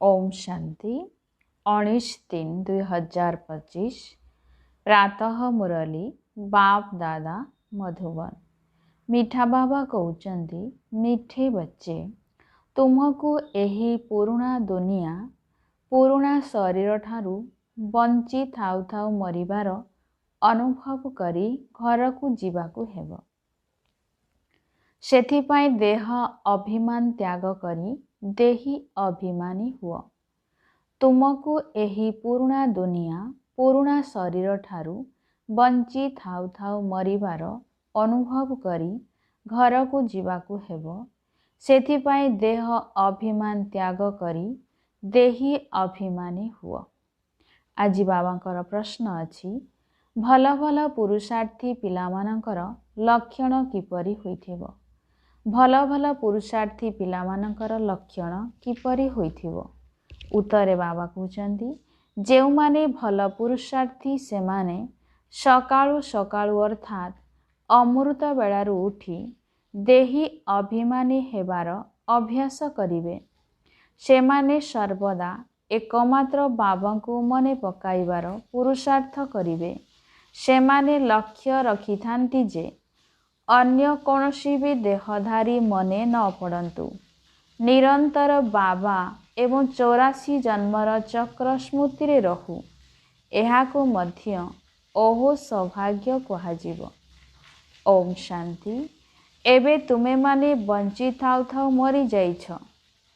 ओम शांति 19/3/2025 प्रातः मुरली बाप दादा मधुबन। मीठा बाबा कहते मीठे बच्चे तुमको यही पुराना दुनिया पुराना शरीर ठारू बंची थाउ थाउ मरिबार अनुभव करी घर को जीवाकू हेब। सेथिपाई देह अभिमान त्याग करी देही अभिमानी हुआ। तुमको यही पुराना दुनिया पुराना शरीर ठारू बंची थाउ थाउ मरिबार अनुभव करी घर को जीवाकू हेब। सेथिपाई देह अभिमान त्याग करी देही अभिमानी हुआ। आज बाबांकर प्रश्न अछि भल भल पुरुषार्थी पिलामानंकर लक्षण किपरि होइथिबो। भल भल पुरुषार्थी पिलामानंकर लक्षण किपरि होइथिबो। उत्तरे बाबा कहउचंती जेउ माने भल पुरुषार्थी से माने सकाळु सकाळु अर्थात अमृत बेलारू उठी देही अभिमानी हेबार अभ्यास करिवे। से माने सर्वदा एकमात्र बाबा को मने पकाइबार पुरुषार्थ करिवे। से माने लक्ष्य रखिथांती जे अन्य कौनसी भी देहधारी मने न पड़ंतु। निरंतर बाबा एवं 84 जन्मर चक्र स्मृति रे रहु। एहाको मध्य ओहो सौभाग्य कहाजिवो। ओम शांति। एबे तुमे माने बंची थाउ थाउ मरी जाइछ।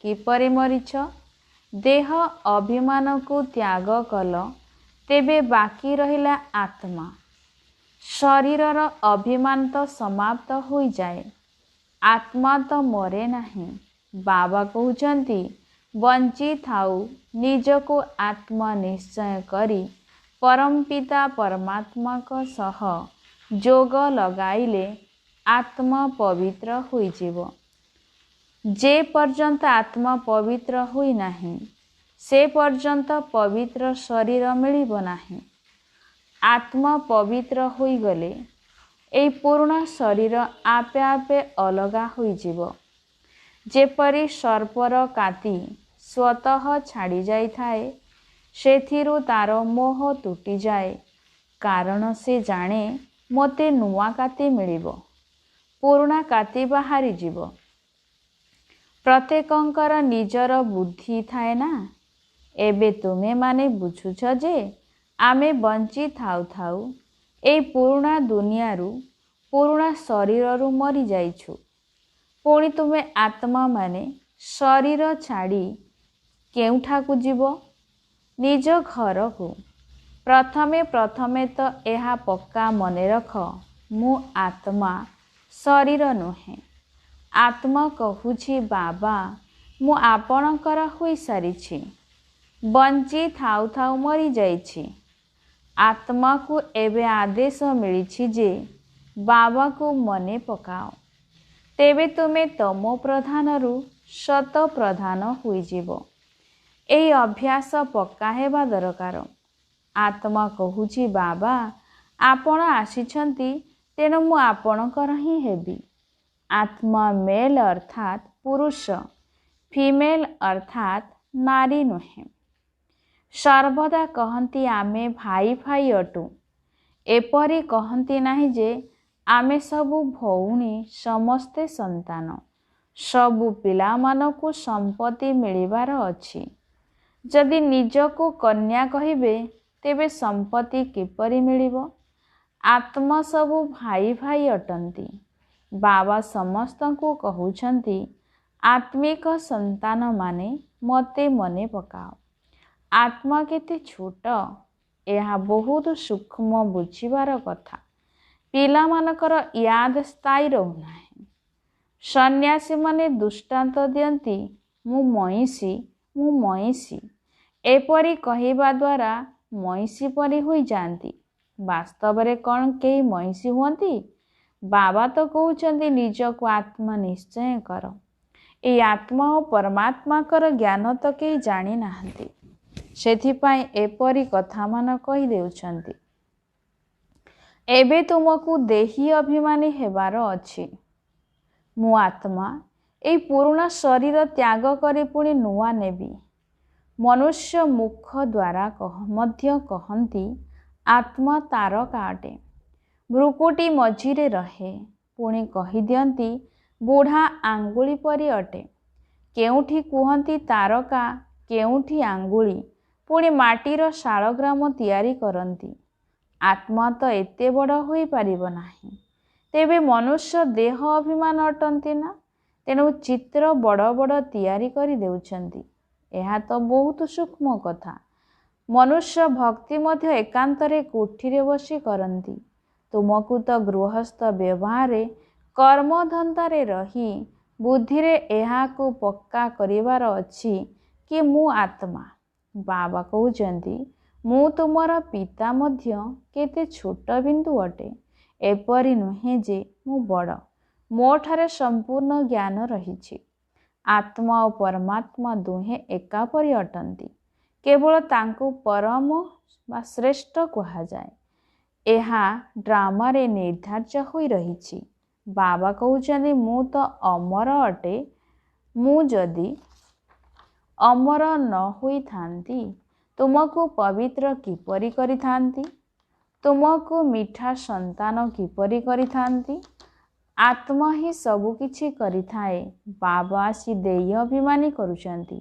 किपरि मरीछ? देह अभिमान को त्याग कल तेबे बाकी रहिला आत्मा। शरीरर अभिमान तो समाप्त हो जाए, आत्मा तो मरे नहीं। बाबा कहउचंती बंची थाउ निज को आत्मा निश्चय करी परमपिता परमात्मा को सह जोग लगाइले आत्मा पवित्र होई जीवो। जे पर्यंत आत्मा पवित्र होई नहीं से पर्यंत पवित्र शरीर मिलिबो नहीं। आत्मा पवित्र होई गले ए पूर्ण शरीर आपे आपे अलगा होई जीवो। जेपरी सर्पर काती स्वतः छाड़ी जाई थाए सेथिरु तारो मोह तुटी जाए, कारण से जाने मोते नुआ काती मिलिबो, पुराना काती बाहरी जीवो। प्रत्येकंकर निजर बुद्धि थाए ना। एबे तुमे माने बुझुछ जे आमे बंची थाउ थाउ ए पुराना दुनियारू पुराना शरीररू मरी जाइछु। पुणी तुमे आत्मा माने शरीर छाड़ी केउठाकू जीवो? निज घर को। प्रथमे प्रथमे तो एहा पक्का मने रख मु आत्मा शरीर नुहे। आत्मा कहूछि बाबा मु आपणकर होई सारिछि, बंची थाउ थाउ मरी जाइछि। आत्मा को एबे आदेश मिलिछि जे बाबा को मने पकाओ, तेबे तुमे तमो प्रधानरू शत प्रधान होई जीवो। एई अभ्यास पक्का हेबा दरकार। आत्मा कहूछि बाबा आपण आसिछंती तेणु मु आपणकर ही हेबी। आत्मा मेल अर्थात पुरुष, फीमेल अर्थात नारी नुहे। सर्वदा कहंती आमे भाई भाई अटू। एपरी कहंती नाही जे आमे सबु भौणी समस्ते संतान, सबु पिला मानकु संपत्ति मिलिबार अछि। जदि निजको कन्या कहिबे तेबे संपत्ति किपरि मिलिबो? आत्मा सबु भाई भाई अटंती। बाबा समस्तंकु कहउछंती आत्मिक संतान माने मते मने पकाओ। आत्मा केते छोट, एहा बहुत सूक्ष्म बुझिबार कथा। पिला मानकर याद स्थायी रहुनाही। सन्यासी माने दृष्टांत दियंती मु मईसी एपरी कहिबा द्वारा मईसी परी होई जानती। वास्तव रे कौन केही मईसी हुअंती? बाबा तो कहउचंती निज को आत्मा निश्चय कर। ए आत्मा और परमात्मा कर ज्ञान तो केही जानी नाहंती। सेथिपाई एपरी कथा मान कहि देउछंती। एबे तुमको देही अभिमानी हेबार अछि। मु आत्मा ए पुराना शरीर त्याग करे पुणी नुआ नेबी। ମନୁଷ୍ୟ ମୁଖ ଦ୍ୱାରା ମଧ୍ୟ କହନ୍ତି ଆତ୍ମା ତାରକା ଅଟେ। ଭ୍ରୁକୁଟି ମଝିରେ ରହେ। ପୁଣି କହିଦିଅନ୍ତି ବୁଢ଼ା ଆଙ୍ଗୁଳି ପରି ଅଟେ। କେଉଁଠି କୁହନ୍ତି ତାରକା, କେଉଁଠି ଆଙ୍ଗୁଳି, ପୁଣି ମାଟିର ଶାଳଗ୍ରାମ ତିଆରି କରନ୍ତି। ଆତ୍ମା ତ ଏତେ ବଡ଼ ହୋଇପାରିବ ନାହିଁ। ତେବେ ମନୁଷ୍ୟ ଦେହ ଅଭିମାନ ଅଟନ୍ତି ନା? ତେଣୁ ଚିତ୍ର ବଡ଼ ବଡ଼ ତିଆରି କରି ଦେଉଛନ୍ତି। ଏହା ତ ବହୁତ ସୂକ୍ଷ୍ମ କଥା। ମନୁଷ୍ୟ ଭକ୍ତି ମଧ୍ୟ ଏକାନ୍ତରେ କୋଠିରେ ବସି କରନ୍ତି। ତୁମକୁ ତ ଗୃହସ୍ଥ ବ୍ୟବହାରରେ କର୍ମଧନ୍ଦାରେ ରହି ବୁଦ୍ଧିରେ ଏହାକୁ ପକ୍କା କରିବାର ଅଛି କି ମୁଁ ଆତ୍ମା। ବାବା କହୁଛନ୍ତି ମୁଁ ତୁମର ପିତା ମଧ୍ୟ କେତେ ଛୋଟ ବିନ୍ଦୁ ଅଟେ। ଏପରି ନୁହେଁ ଯେ ମୁଁ ବଡ଼। ମୋ ଠାରେ ସମ୍ପୂର୍ଣ୍ଣ ଜ୍ଞାନ ରହିଛି। ଆତ୍ମା ଓ ପରମାତ୍ମା ଦୁହେଁ ଏକାପରି ଅଟନ୍ତି। କେବଳ ତାଙ୍କୁ ପରମ ବା ଶ୍ରେଷ୍ଠ କୁହାଯାଏ। ଏହା ଡ୍ରାମାରେ ନିର୍ଦ୍ଧାର୍ଯ୍ୟ ହୋଇ ରହିଛି। ବାବା କହୁଛନ୍ତି ମୁଁ ତ ଅମର ଅଟେ। ମୁଁ ଯଦି ଅମର ନ ହୋଇଥାନ୍ତି ତୁମକୁ ପବିତ୍ର କିପରି କରିଥାନ୍ତି? ତୁମକୁ ମିଠା ସନ୍ତାନ କିପରି କରିଥାନ୍ତି? ଆତ୍ମା ହିଁ ସବୁକିଛି କରିଥାଏ। ବାବା ଆସି ଦେଇ ଅଭିମାନୀ କରୁଛନ୍ତି।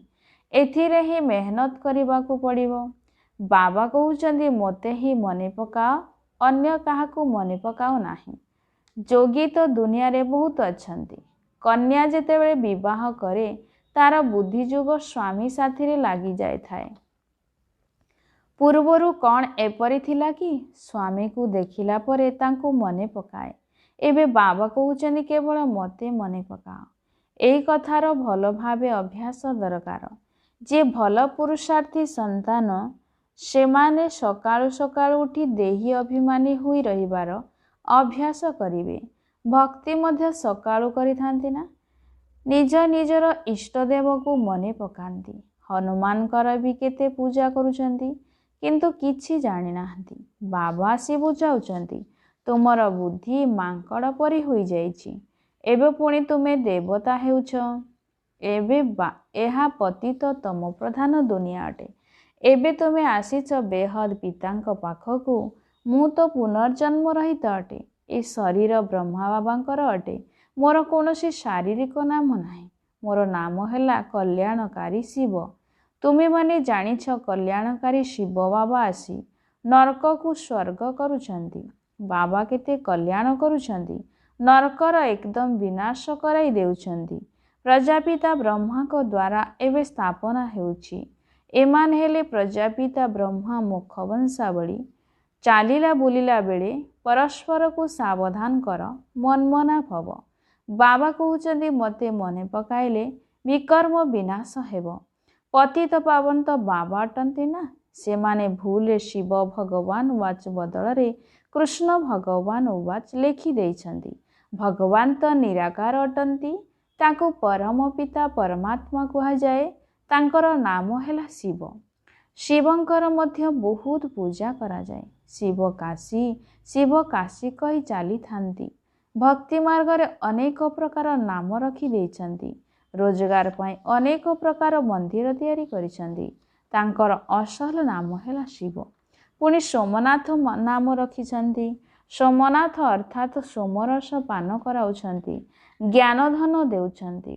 ଏଥିରେ ହିଁ ମେହନତ କରିବାକୁ ପଡ଼ିବ। ବାବା କହୁଛନ୍ତି ମୋତେ ହିଁ ମନେ ପକାଅ, ଅନ୍ୟ କାହାକୁ ମନେ ପକାଅ ନାହିଁ। ଯୋଗୀ ତ ଦୁନିଆରେ ବହୁତ ଅଛନ୍ତି। କନ୍ୟା ଯେତେବେଳେ ବିବାହ କରେ ତାର ବୁଦ୍ଧିଯୋଗ ସ୍ୱାମୀ ସାଥିରେ ଲାଗିଯାଇଥାଏ। ପୂର୍ବରୁ କ'ଣ ଏପରି ଥିଲା କି? ସ୍ୱାମୀକୁ ଦେଖିଲା ପରେ ତାଙ୍କୁ ମନେ ପକାଏ। ଏବେ ବାବା କହୁଛନ୍ତି କେବଳ ମୋତେ ମନେ ପକାଅ। ଏହି କଥାର ଭଲ ଭାବେ ଅଭ୍ୟାସ ଦରକାର। ଯିଏ ଭଲ ପୁରୁଷାର୍ଥୀ ସନ୍ତାନ ସେମାନେ ସକାଳୁ ସକାଳୁ ଉଠି ଦେହୀ ଅଭିମାନୀ ହୋଇ ରହିବାର ଅଭ୍ୟାସ କରିବେ। ଭକ୍ତି ମଧ୍ୟ ସକାଳୁ କରିଥାନ୍ତି ନା? ନିଜ ନିଜର ଇଷ୍ଟଦେବକୁ ମନେ ପକାନ୍ତି। ହନୁମାନଙ୍କର ବି କେତେ ପୂଜା କରୁଛନ୍ତି, କିନ୍ତୁ କିଛି ଜାଣିନାହାନ୍ତି। ବାବା ଆସି ବୁଝାଉଛନ୍ତି ତୁମର ବୁଦ୍ଧି ମାଙ୍କଡ଼ ପରି ହୋଇଯାଇଛି। ଏବେ ପୁଣି ତୁମେ ଦେବତା ହେଉଛ। ଏହା ପତିତ ତମ ପ୍ରଧାନ ଦୁନିଆ ଅଟେ। ଏବେ ତୁମେ ଆସିଛ ବେହଦ ପିତାଙ୍କ ପାଖକୁ। ମୁଁ ତ ପୁନର୍ଜନ୍ମ ରହିତ ଅଟେ। ଏ ଶରୀର ବ୍ରହ୍ମା ବାବାଙ୍କର ଅଟେ। ମୋର କୌଣସି ଶାରୀରିକ ନାମ ନାହିଁ। ମୋର ନାମ ହେଲା କଲ୍ୟାଣକାରୀ ଶିବ। ତୁମେମାନେ ଜାଣିଛ କଲ୍ୟାଣକାରୀ ଶିବ ବାବା ଆସି ନରକକୁ ସ୍ୱର୍ଗ କରୁଛନ୍ତି। ବାବା କେତେ କଲ୍ୟାଣ କରୁଛନ୍ତି। ନରକର ଏକଦମ ବିନାଶ କରାଇ ଦେଉଛନ୍ତି। ପ୍ରଜାପିତା ବ୍ରହ୍ମାଙ୍କ ଦ୍ୱାରା ଏବେ ସ୍ଥାପନା ହେଉଛି। ଏମାନେ ହେଲେ ପ୍ରଜାପିତା ବ୍ରହ୍ମା ମୁଖ ବଂଶାବଳୀ। ଚାଲିଲା ବୁଲିଲା ବେଳେ ପରସ୍ପରକୁ ସାବଧାନ କର, ମନ୍ମନା ଭବ। ବାବା କହୁଛନ୍ତି ମୋତେ ମନେ ପକାଇଲେ ବିକର୍ମ ବିନାଶ ହେବ। ପତିତ ପାବନ ତ ବାବା ଅଟନ୍ତି ନା? ସେମାନେ ଭୁଲରେ ଶିବ ଭଗବାନ ୱାଚ ବଦଳରେ କୃଷ୍ଣ ଭଗବାନ ୱାଚ ଲେଖି ଦେଇଛନ୍ତି। ଭଗବାନ ତ ନିରାକାର ଅଟନ୍ତି। ତାଙ୍କୁ ପରମ ପିତା ପରମାତ୍ମା କୁହାଯାଏ। ତାଙ୍କର ନାମ ହେଲା ଶିବ। ଶିବଙ୍କର ମଧ୍ୟ ବହୁତ ପୂଜା କରାଯାଏ। ଶିବ କାଶୀ କହି ଚାଲିଥାନ୍ତି। ଭକ୍ତି ମାର୍ଗରେ ଅନେକ ପ୍ରକାର ନାମ ରଖି ଦେଇଛନ୍ତି। ରୋଜଗାର ପାଇଁ ଅନେକ ପ୍ରକାର ମନ୍ଦିର ତିଆରି କରିଛନ୍ତି। ତାଙ୍କର ଅସଲ ନାମ ହେଲା ଶିବ। ପୁଣି ସୋମନାଥ ନାମ ରଖିଛନ୍ତି। ସୋମନାଥ ଅର୍ଥାତ୍ ସୋମରସ ପାନ କରାଉଛନ୍ତି, ଜ୍ଞାନଧନ ଦେଉଛନ୍ତି।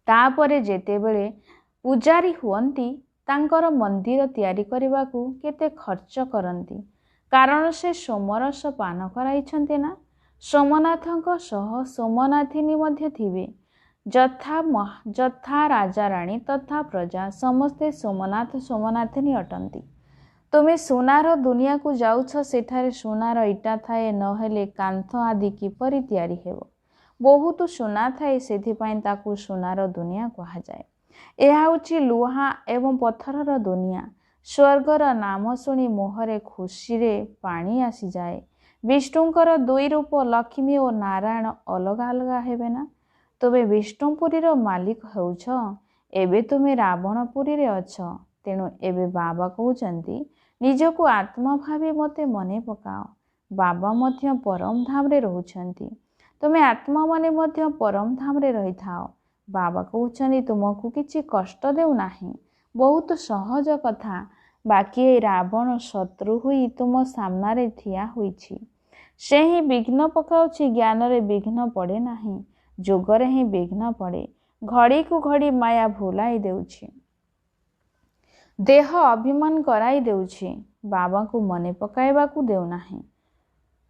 ତାପରେ ଯେତେବେଳେ ପୂଜାରୀ ହୁଅନ୍ତି ତାଙ୍କର ମନ୍ଦିର ତିଆରି କରିବାକୁ କେତେ ଖର୍ଚ୍ଚ କରନ୍ତି। କାରଣ ସେ ସୋମରସ ପାନ କରାଇଛନ୍ତି ନା। ସୋମନାଥଙ୍କ ସହ ସୋମନାଥିନୀ ମଧ୍ୟ ଥିବେ। ଯଥା ରାଜାରାଣୀ ତଥା ପ୍ରଜା ସମସ୍ତେ ସୋମନାଥ ସୋମନାଥିନୀ ଅଟନ୍ତି। ତୁମେ ସୁନାର ଦୁନିଆକୁ ଯାଉଛ, ସେଠାରେ ସୁନାର ଇଟା ଥାଏ, ନହେଲେ କାନ୍ଥ ଆଦି କିପରି ତିଆରି ହେବ? ବହୁତ ସୁନା ଥାଏ, ସେଥିପାଇଁ ତାକୁ ସୁନାର ଦୁନିଆ କୁହାଯାଏ। ଏହା ହେଉଛି ଲୁହା ଏବଂ ପଥରର ଦୁନିଆ। ସ୍ୱର୍ଗର ନାମ ଶୁଣି ମୁହଁରେ ଖୁସିରେ ପାଣି ଆସିଯାଏ। ବିଷ୍ଣୁଙ୍କର ଦୁଇ ରୂପ ଲକ୍ଷ୍ମୀ ଓ ନାରାୟଣ ଅଲଗା ଅଲଗା ହେବେ ନା? ତୁମେ ବିଷ୍ଣୁପୁରୀର ମାଲିକ ହେଉଛ। ଏବେ ତୁମେ ରାବଣପୁରୀରେ ଅଛ। ତେଣୁ ଏବେ ବାବା କହୁଛନ୍ତି ନିଜକୁ ଆତ୍ମା ଭାବି ମୋତେ ମନେ ପକାଅ। ବାବା ମଧ୍ୟ ପରମ ଧାମରେ ରହୁଛନ୍ତି। ତୁମେ ଆତ୍ମାମାନେ ମଧ୍ୟ ପରମ ଧାମରେ ରହିଥାଅ। ବାବା କହୁଛନ୍ତି ତୁମକୁ କିଛି କଷ୍ଟ ଦେଉନାହିଁ। ବହୁତ ସହଜ କଥା। ବାକି ଏଇ ରାବଣ ଶତ୍ରୁ ହୋଇ ତୁମ ସାମ୍ନାରେ ଠିଆ ହୋଇଛି। ସେ ହିଁ ବିଘ୍ନ ପକାଉଛି। ଜ୍ଞାନରେ ବିଘ୍ନ ପଡ଼େ ନାହିଁ, ଯୋଗରେ ହିଁ ବିଘ୍ନ ପଡ଼େ। ଘଡ଼ିକୁ ଘଡ଼ି ମାୟା ଭୁଲାଇ ଦେଉଛି, ଦେହ ଅଭିମାନ କରାଇ ଦେଉଛି, ବାବାଙ୍କୁ ମନେ ପକାଇବାକୁ ଦେଉନାହିଁ।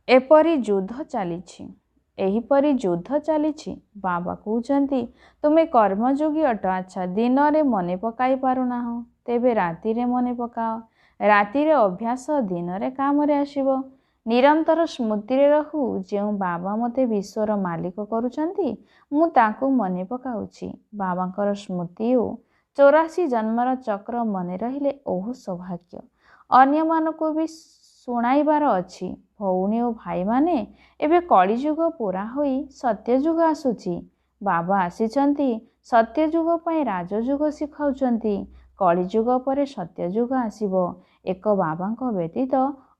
ଏପରି ଯୁଦ୍ଧ ଚାଲିଛି, ଏହିପରି ଯୁଦ୍ଧ ଚାଲିଛି। ବାବା କହୁଛନ୍ତି ତୁମେ କର୍ମଯୋଗୀ ଅଟ। ଆଚ୍ଛା, ଦିନରେ ମନେ ପକାଇ ପାରୁନାହଁ, ତେବେ ରାତିରେ ମନେ ପକାଅ। ରାତିରେ ଅଭ୍ୟାସ, ଦିନରେ କାମରେ ଆସିବ। ନିରନ୍ତର ସ୍ମୃତିରେ ରହୁ। ଯେଉଁ ବାବା ମୋତେ ବିଶ୍ୱର ମାଲିକ କରୁଛନ୍ତି, ମୁଁ ତାଙ୍କୁ ମନେ ପକାଉଛି। ବାବାଙ୍କର ସ୍ମୃତି ଓ 84 ଜନ୍ମର ଚକ୍ର ମନେ ରହିଲେ ଓହ ସୌଭାଗ୍ୟ। ଅନ୍ୟମାନଙ୍କୁ ବି ଶୁଣାଇବାର ଅଛି। ଭଉଣୀ ଓ ଭାଇମାନେ, ଏବେ କଳିଯୁଗ ପୁରା ହୋଇ ସତ୍ୟଯୁଗ ଆସୁଛି। ବାବା ଆସିଛନ୍ତି ସତ୍ୟଯୁଗ ପାଇଁ ରାଜଯୁଗ ଶିଖାଉଛନ୍ତି। କଳିଯୁଗ ପରେ ସତ୍ୟଯୁଗ ଆସିବ। ଏକ ବାବାଙ୍କ ବ୍ୟତୀତ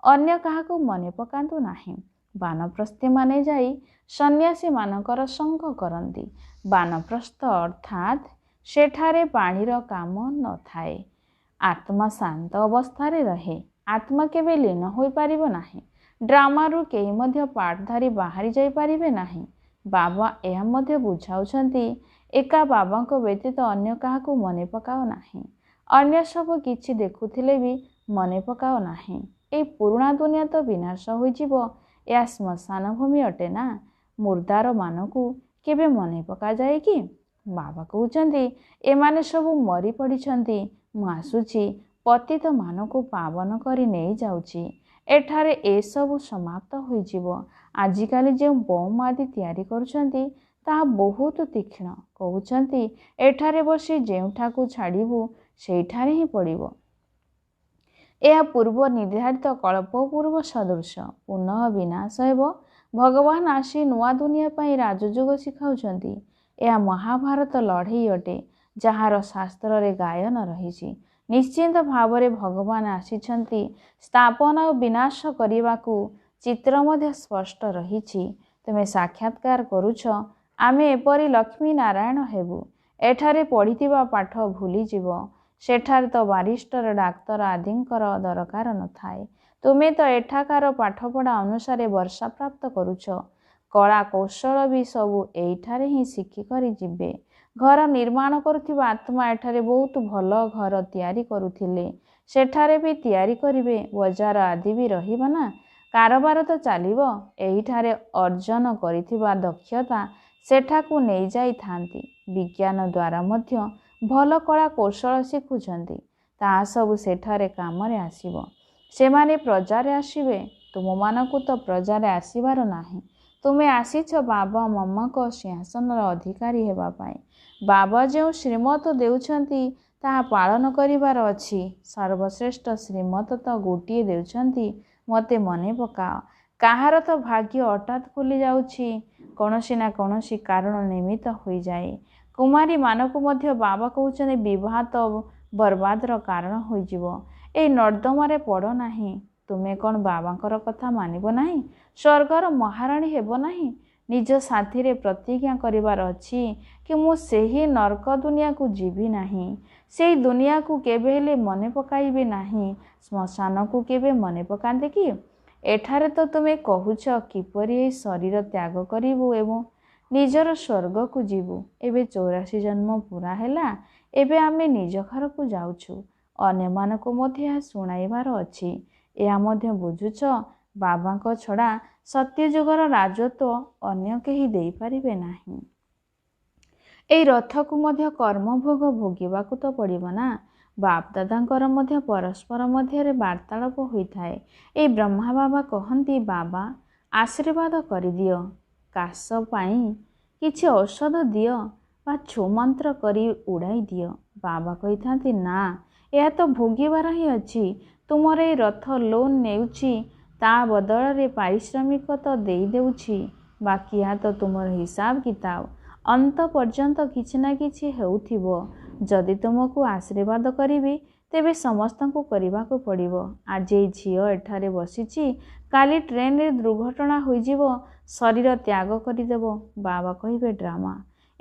ଅନ୍ୟ କାହାକୁ ମନେ ପକାନ୍ତୁ ନାହିଁ। ବାନପ୍ରସ୍ଥମାନେ ଯାଇ ସନ୍ନ୍ୟାସୀମାନଙ୍କର ସଙ୍ଗ କରନ୍ତି। ବାନପ୍ରସ୍ଥ ଅର୍ଥାତ୍ ସେଠାରେ ପାଣିର କାମ ନଥାଏ। ଆତ୍ମା ଶାନ୍ତ ଅବସ୍ଥାରେ ରହେ। ଆତ୍ମା କେବେ ଲୀନ ହୋଇପାରିବ ନାହିଁ। ଡ୍ରାମାରୁ କେହି ମଧ୍ୟ ପାଠ ଧରି ବାହାରି ଯାଇପାରିବେ ନାହିଁ। ବାବା ଏହା ମଧ୍ୟ ବୁଝାଉଛନ୍ତି, ଏକା ବାବାଙ୍କ ବ୍ୟତୀତ ଅନ୍ୟ କାହାକୁ ମନେ ପକାଅ ନାହିଁ। ଅନ୍ୟ ସବୁ କିଛି ଦେଖୁଥିଲେ ବି ମନେ ପକାଅ ନାହିଁ। ଏହି ପୁରୁଣା ଦୁନିଆ ତ ବିନାଶ ହୋଇଯିବ। ଏହା ଶ୍ମଶାନ ଭୂମି ଅଟେ ନା। ମୁର୍ଦ୍ଦାରମାନଙ୍କୁ କେବେ ମନେ ପକାଯାଏ କି? ବାବା କହୁଛନ୍ତି, ଏମାନେ ସବୁ ମରି ପଡ଼ିଛନ୍ତି। ମୁଁ ଆସୁଛି, ପତିତମାନଙ୍କୁ ପାବନ କରି ନେଇଯାଉଛି। ଏଠାରେ ଏସବୁ ସମାପ୍ତ ହୋଇଯିବ। ଆଜିକାଲି ଯେଉଁ ବମ୍ ଆଦି ତିଆରି କରୁଛନ୍ତି, ତାହା ବହୁତ ତୀକ୍ଷ୍ଣ। କହୁଛନ୍ତି, ଏଠାରେ ବସି ଯେଉଁଠାକୁ ଛାଡ଼ିବୁ ସେଇଠାରେ ହିଁ ପଡ଼ିବ। ଏହା ପୂର୍ବ ନିର୍ଦ୍ଧାରିତ କଳ୍ପପୂର୍ବ ସଦୃଶ। ପୁନଃ ବିନାଶ ହେବ। ଭଗବାନ ଆସି ନୂଆ ଦୁନିଆ ପାଇଁ ରାଜଯୁଗ ଶିଖାଉଛନ୍ତି। ଏହା ମହାଭାରତ ଲଢ଼େଇ ଅଟେ, ଯାହାର ଶାସ୍ତ୍ରରେ ଗାୟନ ରହିଛି। ନିଶ୍ଚିନ୍ତ ଭାବରେ ଭଗବାନ ଆସିଛନ୍ତି ସ୍ଥାପନା ଓ ବିନାଶ କରିବାକୁ। ଚିତ୍ର ମଧ୍ୟ ସ୍ପଷ୍ଟ ରହିଛି। ତୁମେ ସାକ୍ଷାତକାର କରୁଛ, ଆମେ ଏପରି ଲକ୍ଷ୍ମୀ ନାରାୟଣ ହେବୁ। ଏଠାରେ ପଢ଼ିଥିବା ପାଠ ଭୁଲିଯିବ। ସେଠାରେ ତ ବାରିଷ୍ଟର, ଡାକ୍ତର ଆଦିଙ୍କର ଦରକାର ନଥାଏ। ତୁମେ ତ ଏଠାକାର ପାଠପଢ଼ା ଅନୁସାରେ ବର୍ଷା ପ୍ରାପ୍ତ କରୁଛ। କଳା କୌଶଳ ବି ସବୁ ଏଇଠାରେ ହିଁ ଶିଖିକରି ଯିବେ। ଘର ନିର୍ମାଣ କରୁଥିବା ଆତ୍ମା ଏଠାରେ ବହୁତ ଭଲ ଘର ତିଆରି କରୁଥିଲେ, ସେଠାରେ ବି ତିଆରି କରିବେ। ବଜାର ଆଦି ବି ରହିବ ନା, କାରବାର ତ ଚାଲିବ। ଏହିଠାରେ ଅର୍ଜନ କରିଥିବା ଦକ୍ଷତା ସେଠାକୁ ନେଇଯାଇଥାନ୍ତି। ବିଜ୍ଞାନ ଦ୍ୱାରା ମଧ୍ୟ ଭଲ କଳା କୌଶଳ ଶିଖୁଛନ୍ତି। ତାହା ସବୁ ସେଠାରେ କାମରେ ଆସିବ। ସେମାନେ ପ୍ରଜାରେ ଆସିବେ। ତୁମମାନଙ୍କୁ ତ ପ୍ରଜାରେ ଆସିବାର ନାହିଁ। ତୁମେ ଆସିଛ ବାବା ମମ୍ମାଙ୍କ ସିଂହାସନର ଅଧିକାରୀ ହେବା ପାଇଁ। ବାବା ଯେଉଁ ଶ୍ରୀମତ ଦେଉଛନ୍ତି ତାହା ପାଳନ କରିବାର ଅଛି। ସର୍ବଶ୍ରେଷ୍ଠ ଶ୍ରୀମତ ତ ଗୋଟିଏ ଦେଉଛନ୍ତି, ମୋତେ ମନେ ପକାଅ। କାହାର ତ ଭାଗ୍ୟ ହଠାତ୍ ଖୋଲି ଯାଉଛି, କୌଣସି ନା କୌଣସି କାରଣ ନିମିତ୍ତ ହୋଇଯାଏ। କୁମାରୀମାନଙ୍କୁ ମଧ୍ୟ ବାବା କହୁଛନ୍ତି, ବିବାହ ତ ବର୍ବାଦର କାରଣ ହୋଇଯିବ। ଏହି ନର୍ଦ୍ଦମାରେ ପଡ଼ ନାହିଁ। ତୁମେ କ'ଣ ବାବାଙ୍କର କଥା ମାନିବ ନାହିଁ? ସ୍ୱର୍ଗର ମହାରାଣୀ ହେବ ନାହିଁ? ନିଜ ସାଥିରେ ପ୍ରତିଜ୍ଞା କରିବାର ଅଛି କି ମୁଁ ସେହି ନର୍କ ଦୁନିଆକୁ ଯିବି ନାହିଁ। ସେହି ଦୁନିଆକୁ କେବେ ହେଲେ ମନେ ପକାଇବି ନାହିଁ। ଶ୍ମଶାନକୁ କେବେ ମନେ ପକାନ୍ତି କି? ଏଠାରେ ତ ତୁମେ କହୁଛ କିପରି ଏହି ଶରୀର ତ୍ୟାଗ କରିବୁ ଏବଂ ନିଜର ସ୍ୱର୍ଗକୁ ଯିବୁ। ଏବେ 84 ଜନ୍ମ ପୁରା ହେଲା। ଏବେ ଆମେ ନିଜ ଘରକୁ ଯାଉଛୁ। ଅନ୍ୟମାନଙ୍କୁ ମଧ୍ୟ ଏହା ଶୁଣାଇବାର ଅଛି। ଏହା ମଧ୍ୟ ବୁଝୁଛ, ବାବାଙ୍କ ଛଡ଼ା ସତ୍ୟଯୁଗର ରାଜତ୍ୱ ଅନ୍ୟ କେହି ଦେଇପାରିବେ ନାହିଁ। ଏହି ରଥକୁ ମଧ୍ୟ କର୍ମଭୋଗ ଭୋଗିବାକୁ ତ ପଡ଼ିବ ନା। ବାପଦାଦାଙ୍କର ମଧ୍ୟ ପରସ୍ପର ମଧ୍ୟରେ ବାର୍ତ୍ତାଳାପ ହୋଇଥାଏ। ଏହି ବ୍ରହ୍ମା ବାବା କହନ୍ତି, ବାବା ଆଶୀର୍ବାଦ କରିଦିଅ, କାଶ ପାଇଁ କିଛି ଔଷଧ ଦିଅ ବା ଛୁମନ୍ତ୍ର କରି ଉଡ଼ାଇ ଦିଅ। ବାବା କହିଥାନ୍ତି, ନା, ଏହା ତ ଭୋଗିବାର ହିଁ ଅଛି। ତୁମର ଏହି ରଥ ଲୋନ୍ ନେଉଛି, ତା ବଦଳରେ ପାରିଶ୍ରମିକ ତ ଦେଇଦେଉଛି। ବାକି ଏହା ତ ତୁମର ହିସାବ କିତାବ। ଅନ୍ତ ପର୍ଯ୍ୟନ୍ତ କିଛି ନା କିଛି ହେଉଥିବ। ଯଦି ତୁମକୁ ଆଶୀର୍ବାଦ କରିବି, ତେବେ ସମସ୍ତଙ୍କୁ କରିବାକୁ ପଡ଼ିବ। ଆଜି ଏହି ଝିଅ ଏଠାରେ ବସିଛି, କାଲି ଟ୍ରେନରେ ଦୁର୍ଘଟଣା ହୋଇଯିବ, ଶରୀର ତ୍ୟାଗ କରିଦେବ। ବାବା କହିବେ, ଡ୍ରାମା।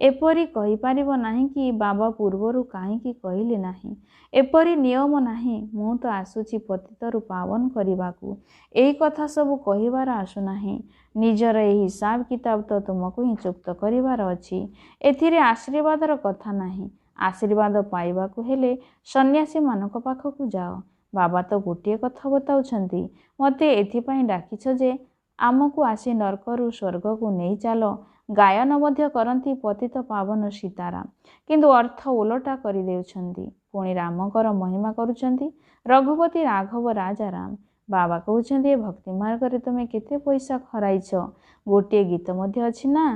ଏପରି କହିପାରିବ ନାହିଁ କି ବାବା ପୂର୍ବରୁ କାହିଁକି କହିଲେ ନାହିଁ? ଏପରି ନିୟମ ନାହିଁ। ମୁଁ ତ ଆସୁଛି ପତିତରୁ ପାବନ କରିବାକୁ। ଏଇ କଥା ସବୁ କହିବାର ଆସୁନାହିଁ। ନିଜର ଏହି ହିସାବ କିତାବ ତ ତୁମକୁ ହିଁ ଚୁକ୍ତ କରିବାର ଅଛି। ଏଥିରେ ଆଶୀର୍ବାଦର କଥା ନାହିଁ। ଆଶୀର୍ବାଦ ପାଇବାକୁ ହେଲେ ସନ୍ନ୍ୟାସୀମାନଙ୍କ ପାଖକୁ ଯାଅ। ବାବା ତ ଗୋଟିଏ କଥା ବତାଉଛନ୍ତି, ମୋତେ ଏଥିପାଇଁ ଡାକିଛ ଯେ ଆମକୁ ଆସି ନର୍କରୁ ସ୍ୱର୍ଗକୁ ନେଇ ଚାଲ। ଗାୟନ ମଧ୍ୟ କରନ୍ତି ପତିତ ପାବନ ସୀତାରାମ, କିନ୍ତୁ ଅର୍ଥ ଓଲଟା କରିଦେଉଛନ୍ତି। ପୁଣି ରାମଙ୍କର ମହିମା କରୁଛନ୍ତି ରଘୁପତି ରାଘବ ରାଜାରାମ। ବାବା କହୁଛନ୍ତି ଏ ଭକ୍ତି ମାର୍ଗରେ ତୁମେ କେତେ ପଇସା ଖରାଇଛ। ଗୋଟିଏ ଗୀତ ମଧ୍ୟ ଅଛି ନା,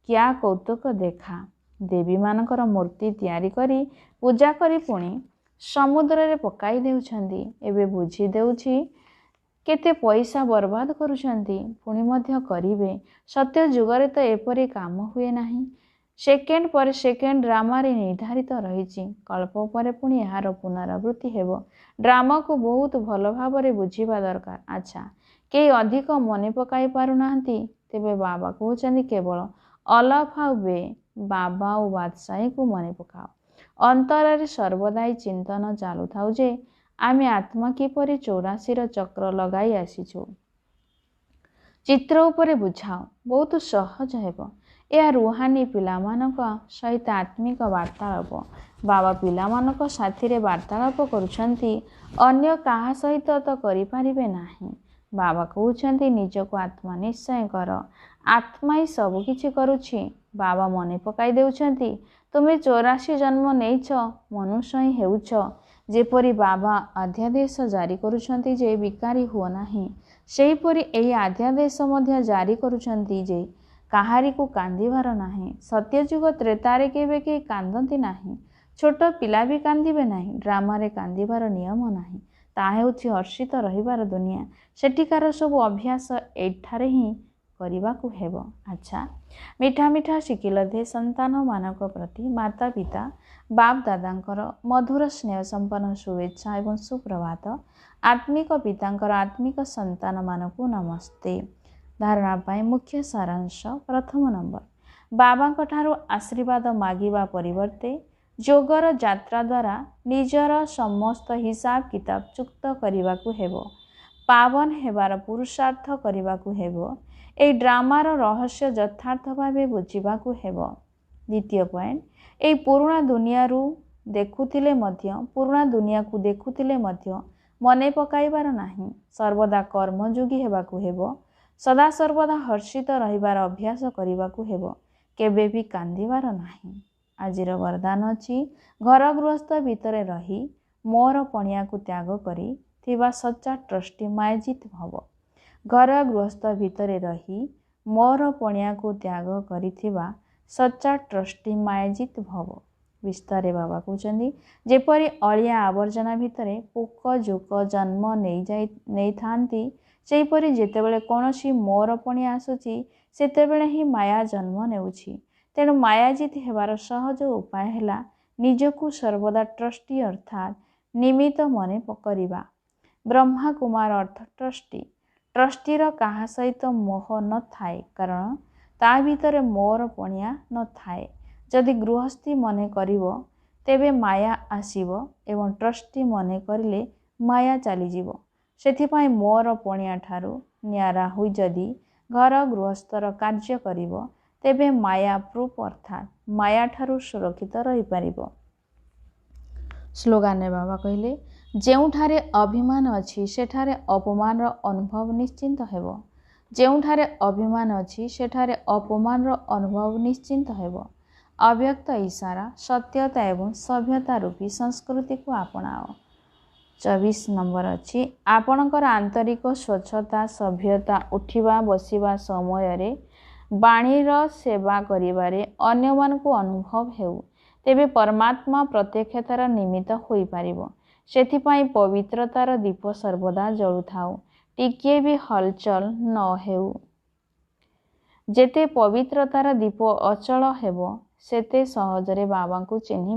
କ୍ୟା କୌତୁକ ଦେଖା। ଦେବୀମାନଙ୍କର ମୂର୍ତ୍ତି ତିଆରି କରି ପୂଜା କରି ପୁଣି ସମୁଦ୍ରରେ ପକାଇ ଦେଉଛନ୍ତି। ଏବେ ବୁଝି ଦେଉଛି କେତେ ପଇସା ବର୍ବାଦ କରୁଛନ୍ତି। ପୁଣି ମଧ୍ୟ କରିବେ। ସତ୍ୟ ଯୁଗରେ ତ ଏପରି କାମ ହୁଏ ନାହିଁ। ସେକେଣ୍ଡ ପରେ ସେକେଣ୍ଡ ଡ୍ରାମାରେ ନିର୍ଦ୍ଧାରିତ ରହିଛି। କଳ୍ପ ପରେ ପୁଣି ଏହାର ପୁନରାବୃତ୍ତି ହେବ। ଡ୍ରାମାକୁ ବହୁତ ଭଲ ଭାବରେ ବୁଝିବା ଦରକାର। ଆଚ୍ଛା, କେହି ଅଧିକ ମନେ ପକାଇ ପାରୁନାହାନ୍ତି? ତେବେ ବାବା କହୁଛନ୍ତି କେବଳ ଅଲଫ ଆଉ ବେ, ବାବା ଓ ବାଦଶାହୀକୁ ମନେ ପକାଅ। ଅନ୍ତରରେ ସର୍ବଦା ଚିନ୍ତନ ଚାଲୁଥାଉ ଯେ ଆମେ ଆତ୍ମା କିପରି 84ର ଚକ୍ର ଲଗାଇ ଆସିଛୁ। ଚିତ୍ର ଉପରେ ବୁଝାଅ, ବହୁତ ସହଜ ହେବ। ଏହା ରୁହାନୀ ପିଲାମାନଙ୍କ ସହିତ ଆତ୍ମିକ ବାର୍ତ୍ତାଳାପ। ବାବା ପିଲାମାନଙ୍କ ସାଥିରେ ବାର୍ତ୍ତାଳାପ କରୁଛନ୍ତି, ଅନ୍ୟ କାହା ସହିତ ତ କରିପାରିବେ ନାହିଁ। ବାବା କହୁଛନ୍ତି ନିଜକୁ ଆତ୍ମା ନିଶ୍ଚୟ କର। ଆତ୍ମା ହିଁ ସବୁକିଛି କରୁଛି। ବାବା ମନେ ପକାଇ ଦେଉଛନ୍ତି ତୁମେ 84 ଜନ୍ମ ନେଇଛ, ମନୁଷ୍ୟ ହିଁ ହେଉଛ। ଯେପରି ବାବା ଅଧ୍ୟାଦେଶ ଜାରି କରୁଛନ୍ତି ଯେ ବିକାରୀ ହୁଅ ନାହିଁ, ସେହିପରି ଏହି ଅଧ୍ୟାଦେଶ ମଧ୍ୟ ଜାରି କରୁଛନ୍ତି ଯେ କାହାରିକୁ କାନ୍ଦିବାର ନାହିଁ। ସତ୍ୟଯୁଗ ତ୍ରେତାରେ କେବେ କେହି କାନ୍ଦନ୍ତି ନାହିଁ। ଛୋଟ ପିଲା ବି କାନ୍ଦିବେ ନାହିଁ। ଡ୍ରାମାରେ କାନ୍ଦିବାର ନିୟମ ନାହିଁ। ତାହା ହେଉଛି ହର୍ଷିତ ରହିବାର ଦୁନିଆ। ସେଠିକାର ସବୁ ଅଭ୍ୟାସ ଏଠାରେ ହିଁ କରିବାକୁ ହେବ। ଆଚ୍ଛା, ମିଠା ମିଠା ଶିଖିଲଧେ ସନ୍ତାନମାନଙ୍କ ପ୍ରତି ମାତା ପିତା ବାପ ଦାଦାଙ୍କର ମଧୁର ସ୍ନେହ ସମ୍ପନ୍ନ ଶୁଭେଚ୍ଛା ଏବଂ ସୁପ୍ରଭାତ। ଆତ୍ମିକ ପିତାଙ୍କର ଆତ୍ମିକ ସନ୍ତାନମାନଙ୍କୁ ନମସ୍ତେ। ଧାରଣା ପାଇଁ ମୁଖ୍ୟ ସାରାଂଶ। ପ୍ରଥମ ନମ୍ବର, ବାବାଙ୍କ ଠାରୁ ଆଶୀର୍ବାଦ ମାଗିବା ପରିବର୍ତ୍ତେ ଯୋଗର ଯାତ୍ରା ଦ୍ୱାରା ନିଜର ସମସ୍ତ ହିସାବ କିତାବ ଚୁକ୍ତ କରିବାକୁ ହେବ। ପାବନ ହେବାର ପୁରୁଷାର୍ଥ କରିବାକୁ ହେବ। ଏହି ଡ୍ରାମାର ରହସ୍ୟ ଯଥାର୍ଥ ଭାବେ ବୁଝିବାକୁ ହେବ। ଦ୍ୱିତୀୟ ପଏଣ୍ଟ, ଏହି ପୁରୁଣା ଦୁନିଆକୁ ଦେଖୁଥିଲେ ମଧ୍ୟ ମନେ ପକାଇବାର ନାହିଁ। ସର୍ବଦା କର୍ମଯୋଗୀ ହେବାକୁ ହେବ। ସଦାସର୍ବଦା ହର୍ଷିତ ରହିବାର ଅଭ୍ୟାସ କରିବାକୁ ହେବ। କେବେ ବି କାନ୍ଦିବାର ନାହିଁ। ଆଜିର ବରଦାନ ଅଛି, ଘର ଗୃହସ୍ଥ ଭିତରେ ରହି ମୋର ପଣିଆକୁ ତ୍ୟାଗ କରି ଥିବା ସଚ୍ଚା ଟ୍ରଷ୍ଟି ମାୟଜିତ ଭବ। ଘର ଗୃହସ୍ଥ ଭିତରେ ରହି ମୋର ପଣିଆକୁ ତ୍ୟାଗ କରିଥିବା ସଚ୍ଚା ଟ୍ରଷ୍ଟି ମାୟଜିତ ଭବ। ବିସ୍ତାରରେ ବାବା କହୁଛନ୍ତି ଯେପରି ଅଳିଆ ଆବର୍ଜନା ଭିତରେ ପୋକ ଜୋକ ଜନ୍ମ ନେଇଥାନ୍ତି, ସେହିପରି ଯେତେବେଳେ କୌଣସି ମୋର ପଣିଆ ଆସୁଛି ସେତେବେଳେ ହିଁ ମାୟା ଜନ୍ମ ନେଉଛି। ତେଣୁ ମାୟାଜିତ ହେବାର ସହଜ ଉପାୟ ହେଲା ନିଜକୁ ସର୍ବଦା ଟ୍ରଷ୍ଟି ଅର୍ଥାତ୍ ନିମିତ୍ତ ମନେ କରିବା। ବ୍ରହ୍ମା କୁମାର ଅର୍ଥ ଟ୍ରଷ୍ଟି। ଟ୍ରଷ୍ଟିର କାହା ସହିତ ମୋହ ନଥାଏ, କାରଣ ତା ଭିତରେ ମୋର ପଣିଆ ନଥାଏ। ଯଦି ଗୃହସ୍ଥୀ ମନେ କରିବ ତେବେ ମାୟା ଆସିବ ଏବଂ ଟ୍ରଷ୍ଟି ମନେ କରିଲେ ମାୟା ଚାଲିଯିବ। ସେଥିପାଇଁ ମୋର ପଣିଆ ଠାରୁ ନ୍ୟାରା ହୋଇ ଯଦି ଘର ଗୃହସ୍ଥର କାର୍ଯ୍ୟ କରିବ ତେବେ ମାୟା ପ୍ରୁଫ ଅର୍ଥାତ୍ ମାୟା ଠାରୁ ସୁରକ୍ଷିତ ରହିପାରିବ। ସ୍ଲୋଗାନରେ ବାବା କହିଲେ, ଯେଉଁଠାରେ ଅଭିମାନ ଅଛି ସେଠାରେ ଅପମାନର ଅନୁଭବ ନିଶ୍ଚିନ୍ତ ହେବ। ଯେଉଁଠାରେ ଅଭିମାନ ଅଛି ସେଠାରେ ଅପମାନର ଅନୁଭବ ନିଶ୍ଚିନ୍ତ ହେବ। ଅବ୍ୟକ୍ତ ଇଶାରା, ସତ୍ୟତା ଏବଂ ସଭ୍ୟତା ରୂପୀ ସଂସ୍କୃତିକୁ ଆପଣାଅ। 24 ନମ୍ବର ଅଛି, ଆପଣଙ୍କର ଆନ୍ତରିକ ସ୍ୱଚ୍ଛତା ସଭ୍ୟତା ଉଠିବା ବସିବା ସମୟରେ ବାଣୀର ସେବା କରିବାରେ ଅନ୍ୟମାନଙ୍କୁ ଅନୁଭବ ହେଉ, ତେବେ ପରମାତ୍ମା ପ୍ରତ୍ୟକ୍ଷତାର ନିମିତ୍ତ ହୋଇପାରିବ। ସେଥିପାଇଁ ପବିତ୍ରତାର ଦୀପ ସର୍ବଦା ଜଳୁଥାଉ, ଟିକିଏ ବି ହଲଚଲ ନ ହେଉ। ଯେତେ ପବିତ୍ରତାର ଦୀପ ଅଚଳ ହେବ ସେତେ ସହଜରେ ବାବାଙ୍କୁ ଚିହ୍ନି